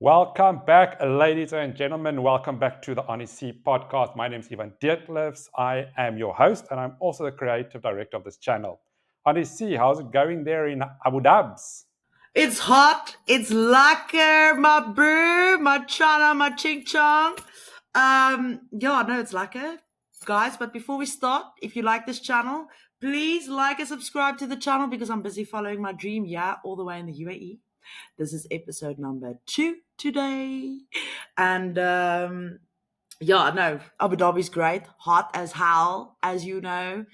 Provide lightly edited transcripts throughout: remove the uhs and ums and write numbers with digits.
Welcome back, ladies and gentlemen. Welcome back to the Aunty C podcast. My name is Ivan Dietlefs. I am your host, and I'm also the creative director of this channel. Aunty C, how's it going there in Abu Dhabi? It's hot. It's lekker, my bro, my chana, my ching chong. Yeah, no, it's lekker, guys. But before we start, if you like this channel, please like and subscribe to the channel because I'm busy following my dream. Yeah, all the way in the UAE. This is episode number 2 today, and yeah, no, Abu Dhabi's great. Hot as hell, as you know.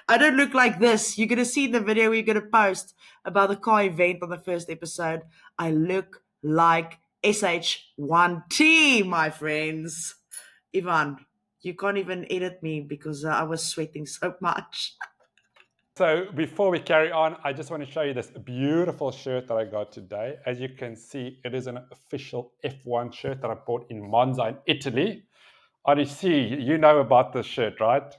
I don't look like this. You're going to see the video we're going to post about the car event on the first episode. I look like SH1T, my friends. Ivan, you can't even edit me because I was sweating so much. So, before we carry on, I just want to show you this beautiful shirt that I got today. As you can see, it is an official F1 shirt that I bought in Monza in Italy. Aunty C, you know about this shirt, right?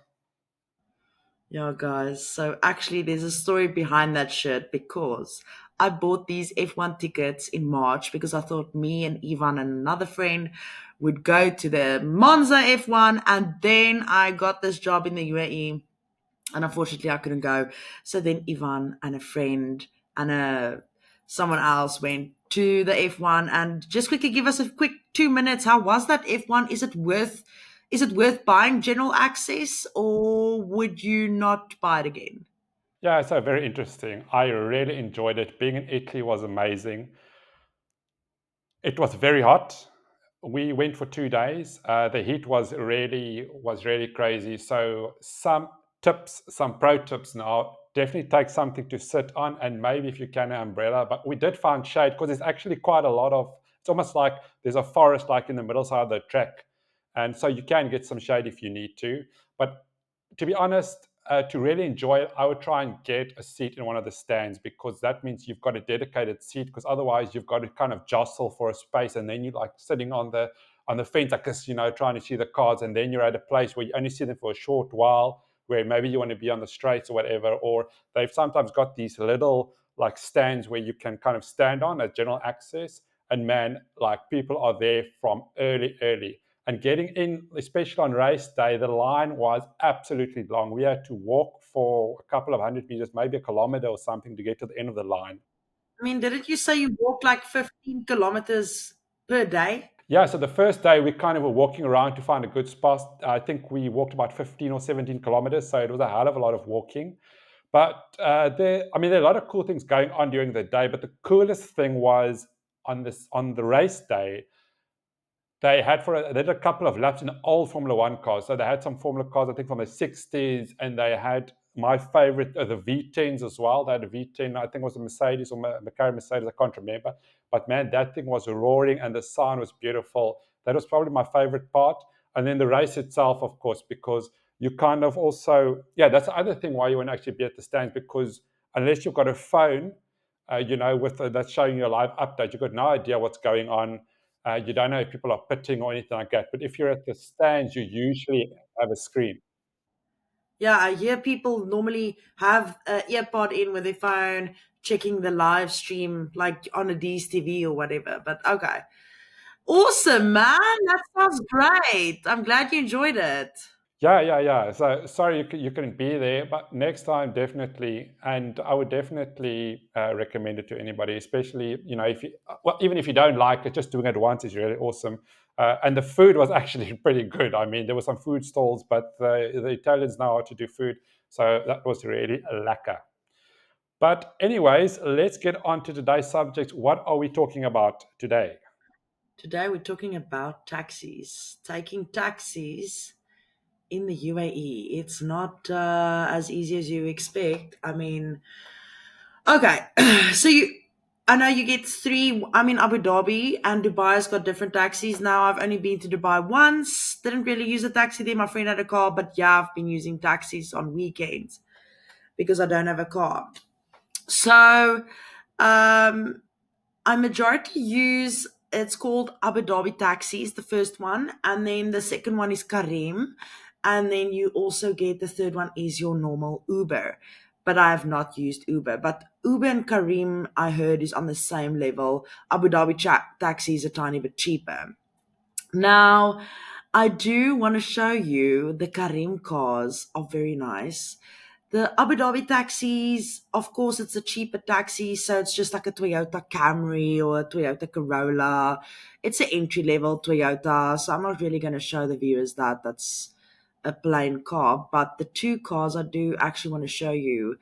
Yeah, guys. So actually, there's a story behind that shirt because I bought these F1 tickets in March because I thought me and Ivan and another friend would go to the Monza F1, and then I got this job in the UAE, and unfortunately, I couldn't go. So then Ivan and a friend and someone else went to the F1, and just quickly give us a quick 2 minutes. How was that F1? Is it worth buying general access, or would you not buy it again? Yeah, so very interesting. I really enjoyed it. Being in Italy was amazing. It was very hot. We went for 2 days. The heat was really crazy. So some tips, some pro tips now. Definitely take something to sit on, and maybe if you can an umbrella. But we did find shade because there's actually quite a lot of. It's almost like there's a forest like in the middle side of the track, and so you can get some shade if you need to. But to be honest, to really enjoy it, I would try and get a seat in one of the stands because that means you've got a dedicated seat. Because otherwise, you've got to kind of jostle for a space, and then you're like sitting on the fence, like this, trying to see the cars, and then you're at a place where you only see them for a short while, where maybe you want to be on the straights or whatever. Or they've sometimes got these little like stands where you can kind of stand on as general access. And man, like people are there from early and getting in, especially on race day, the line was absolutely long. We had to walk for a couple of 100 meters, maybe a kilometer or something, to get to the end of the line. I mean, didn't you say you walked like 15 kilometers per day? Yeah, so the first day we kind of were walking around to find a good spot. I think we walked about 15 or 17 kilometers, so it was a hell of a lot of walking. But there are a lot of cool things going on during the day. But the coolest thing was on the race day. They did a couple of laps in old Formula One cars. So they had some Formula cars, I think, from the 60s, and they had my favorite, the V10s as well. They had a V10, I think it was a Mercedes or McLaren Mercedes, I can't remember. But man, that thing was roaring and the sound was beautiful. That was probably my favorite part. And then the race itself, of course, because you kind of also, yeah, that's the other thing why you want to actually be at the stands, because unless you've got a phone, that's showing you a live update, you've got no idea what's going on. You don't know if people are pitting or anything like that. But if you're at the stands, you usually have a screen. Yeah, I hear people normally have an earpod in with their phone, checking the live stream like on a DSTV or whatever. But okay. Awesome, man. That sounds great. I'm glad you enjoyed it. Yeah. So sorry you couldn't be there, but next time definitely, and I would definitely recommend it to anybody, especially if you well, even if you don't like it, just doing it once is really awesome. And the food was actually pretty good. I mean, there were some food stalls, but the Italians know how to do food, so that was really lekker. But anyways, let's get on to today's subject. What are we talking about today? Today we're talking about taxis. Taking taxis in the UAE. It's not as easy as you expect. I mean, okay, so I know you get three. I'm in Abu Dhabi, and Dubai's got different taxis now. I've only been to Dubai once. Didn't really use a taxi there. My friend had a car, but yeah, I've been using taxis on weekends because I don't have a car. So, um, I majority use. It's called Abu Dhabi taxis, the first one, and then the second one is Karim, and then you also get the third one is your normal Uber. but I have not used Uber. But Uber and Karim, I heard, is on the same level. Abu Dhabi taxi is a tiny bit cheaper. Now, I do want to show you the Karim cars are very nice. The Abu Dhabi taxis, of course, it's a cheaper taxi, so it's just like a Toyota Camry or a Toyota Corolla. It's an entry level Toyota, so I'm not really going to show the viewers that that's a plain car. But the two cars I do actually want to show you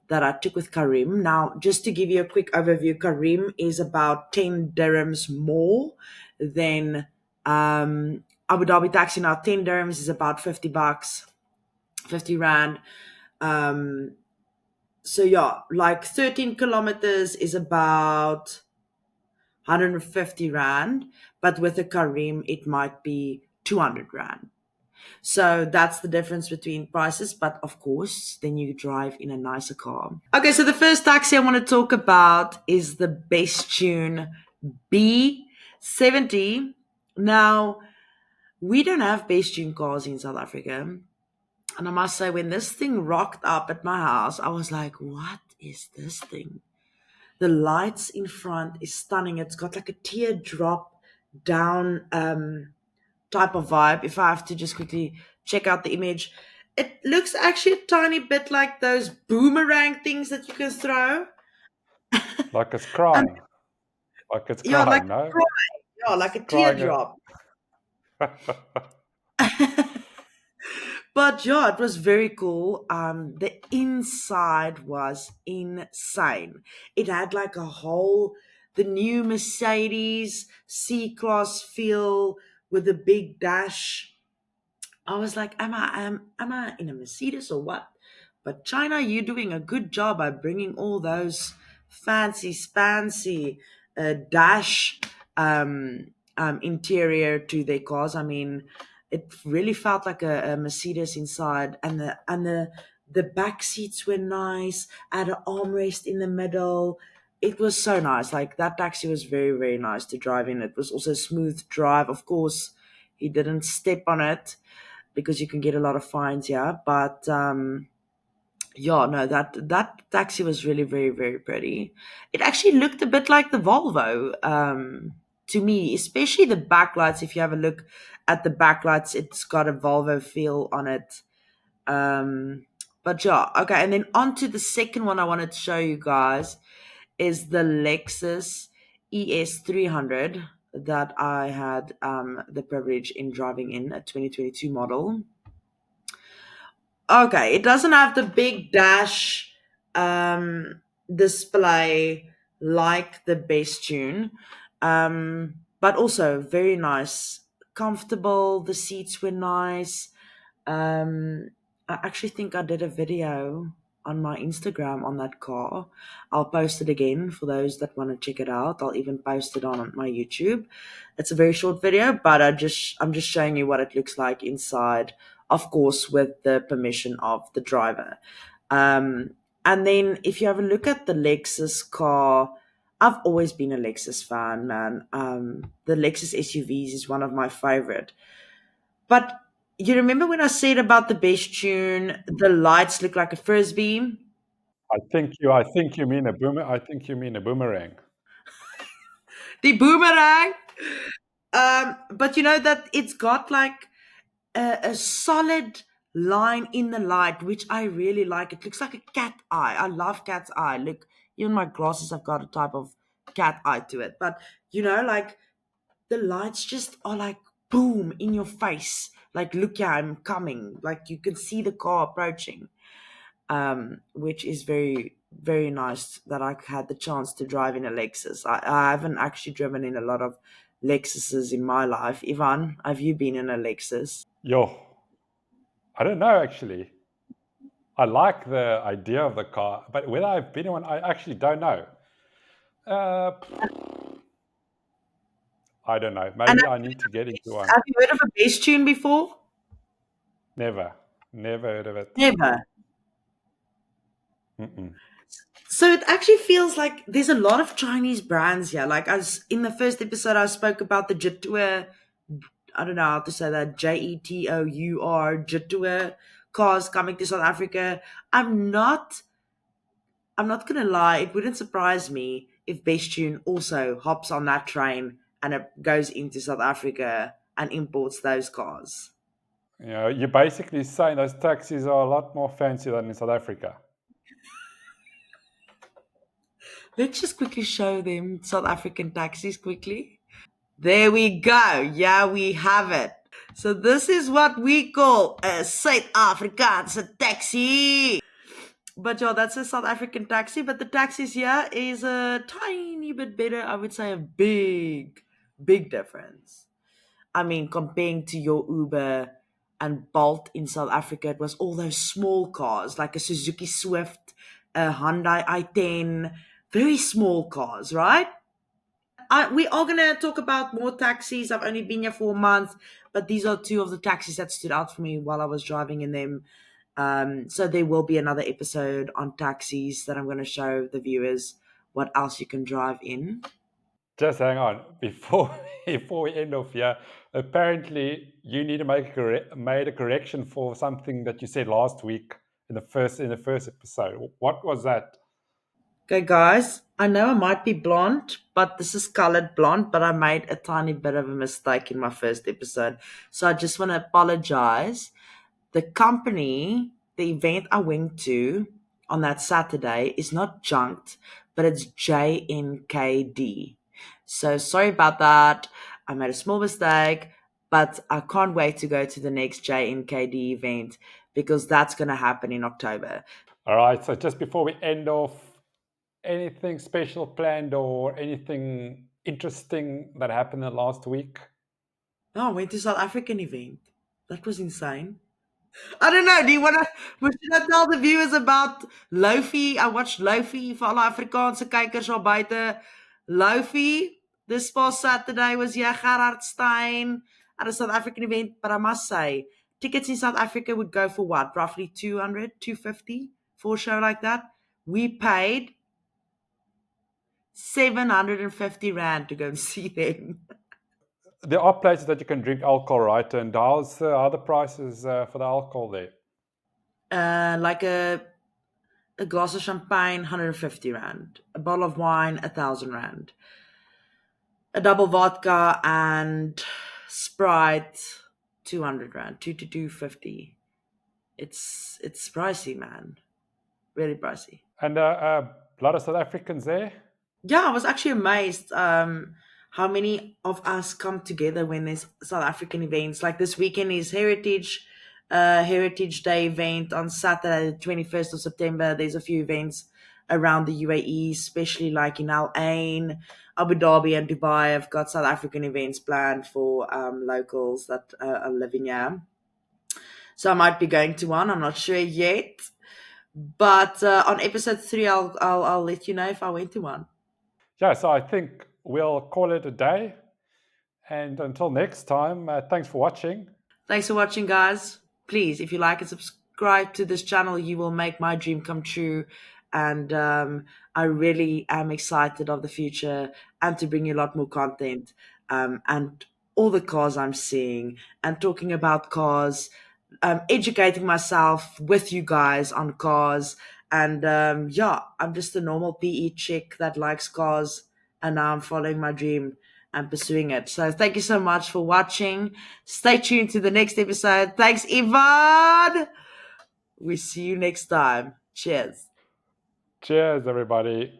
that I took with Karim. Now, just to give you a quick overview, Karim is about 10 dirhams more than Abu Dhabi taxi. Now, 10 dirhams is about 50 bucks, 50 rand. Um, so yeah, like 13 kilometers is about 150 rand, but with a Karim, it might be 200 rand. So that's the difference between prices. But of course, then you drive in a nicer car. Okay, so the first taxi I want to talk about is the Bestune B70. Now, we don't have Bestune cars in South Africa. And I must say, when this thing rocked up at my house, I was like, what is this thing? The lights in front is stunning. It's got like a teardrop down type of vibe. If I have to just quickly check out the image, it looks actually a tiny bit like those boomerang things that you can throw. Like it's And crying. Like it's yeah, like crying, no? yeah, like It's a crying. teardrop. But yeah, it was very cool. The inside was insane. It had like a whole the new Mercedes C-Class feel with a big dash. I was like, am I in a Mercedes or what? But China, you're doing a good job by bringing all those fancy spancy dash interior to their cars. I mean, it really felt like a Mercedes inside, and the back seats were nice. I had an armrest in the middle. It was so nice. Like that taxi was very, very nice to drive in. It was also a smooth drive. Of course, he didn't step on it because you can get a lot of fines here. But yeah, no, that taxi was really very very pretty. It actually looked a bit like the Volvo to me, especially the backlights. If you have a look at the backlights, it's got a Volvo feel on it. But yeah, okay. And then on to the second one I wanted to show you guys is the Lexus ES300 that I had the privilege in driving in, a 2022 model. Okay, it doesn't have the big dash display like the Bestune, but also very nice, comfortable. The seats were nice. Um, I actually think I did a video on my Instagram on that car. I'll post it again for those that want to check it out. I'll even post it on my YouTube. It's a very short video, but I'm just showing you what it looks like inside, of course, with the permission of the driver. Um, and then if you have a look at the Lexus car, I've always been a Lexus fan, man. The Lexus SUVs is one of my favorite. But you remember when I said about the Bestune, the lights look like a frisbee? I think you mean a boomerang. The boomerang. But you know that it's got like a solid line in the light, which I really like. It looks like a cat eye. I love cat's eye. Look, even my glasses have got a type of cat eye to it. But you know, like the lights just are like boom in your face. Like, look, yeah, I'm coming. Like you can see the car approaching, which is very, very nice that I had the chance to drive in a Lexus. I haven't actually driven in a lot of Lexuses in my life. Ivan, have you been in a Lexus? Yo, I don't know actually. I like the idea of the car, but whether I've been in one, I actually don't know. Uh, I don't know. And Maybe I need to get into one. have you heard of a bass tune before? Never, never heard of it. Never. Mm-mm. So it actually feels like there's a lot of Chinese brands here. Like as in the first episode, I spoke about the Jetour. I don't know how to say that. Jetour Jetour cars coming to South Africa. I'm not. I'm not gonna lie, it wouldn't surprise me if Bestune also hops on that train and it goes into South Africa and imports those cars. You know, you're basically saying those taxis are a lot more fancy than in South Africa. Let's just quickly show them South African taxis quickly. There we go. Yeah, we have it. So this is what we call a South Afrikaanse taxi. But yeah, that's a South African taxi. But the taxis here is a tiny bit better. I would say a big difference. I mean, comparing to your Uber and Bolt in South Africa, it was all those small cars like a Suzuki Swift, a Hyundai i10, very small cars, right? We are going to talk about more taxis. I've only been here for a month, but these are two of the taxis that stood out for me while I was driving in them. So there will be another episode on taxis that I'm going to show the viewers what else you can drive in. Just hang on before before we end off here. Apparently, you need to made a correction for something that you said last week in the first episode. What was that? Okay, guys, I know I might be blonde, but this is colored blonde, but I made a tiny bit of a mistake in my first episode. So I just want to apologize. The company, the event I went to on that Saturday is not junked, but it's JNKD. So sorry about that. I made a small mistake, but I can't wait to go to the next JNKD event because that's going to happen in October. All right. So just before we end off, anything special planned or anything interesting that happened in the last week? Oh, I went to South African event. That was insane. I don't know. Do you want to? Should I tell the viewers about Lofi? I watched Lofi vir alle Afrikaanse kykers daar buite. Lofi this past Saturday was here. Gerhard Stein at a South African event. But I must say, tickets in South Africa would go for what? Roughly 200, 250 for a show like that. We paid 750 Rand to go and see them. There are places that you can drink alcohol, right? And how the prices for the alcohol there? Like a glass of champagne, 150 Rand. A bottle of wine, 1,000 Rand. A double vodka and Sprite, 200 Rand, 2 to 250. It's pricey, man. Really pricey. And a lot of South Africans there. Yeah, I was actually amazed how many of us come together when there's South African events. Like this weekend is Heritage Day event on Saturday, the 21st of September. There's a few events around the UAE, especially like in Al Ain, Abu Dhabi, and Dubai. I've got South African events planned for locals that are living here. So I might be going to one. I'm not sure yet. But on episode 3, I'll let you know if I went to one. Yeah, so I think we'll call it a day. And until next time, thanks for watching. Thanks for watching, guys. Please, if you like and subscribe to this channel, you will make my dream come true. And I really am excited of the future and to bring you a lot more content and all the cars I'm seeing and talking about cars, educating myself with you guys on cars. And yeah, I'm just a normal PE chick that likes cars. And now I'm following my dream and pursuing it. So thank you so much for watching. Stay tuned to the next episode. Thanks, Yvonne. We see you next time. Cheers. Cheers, everybody.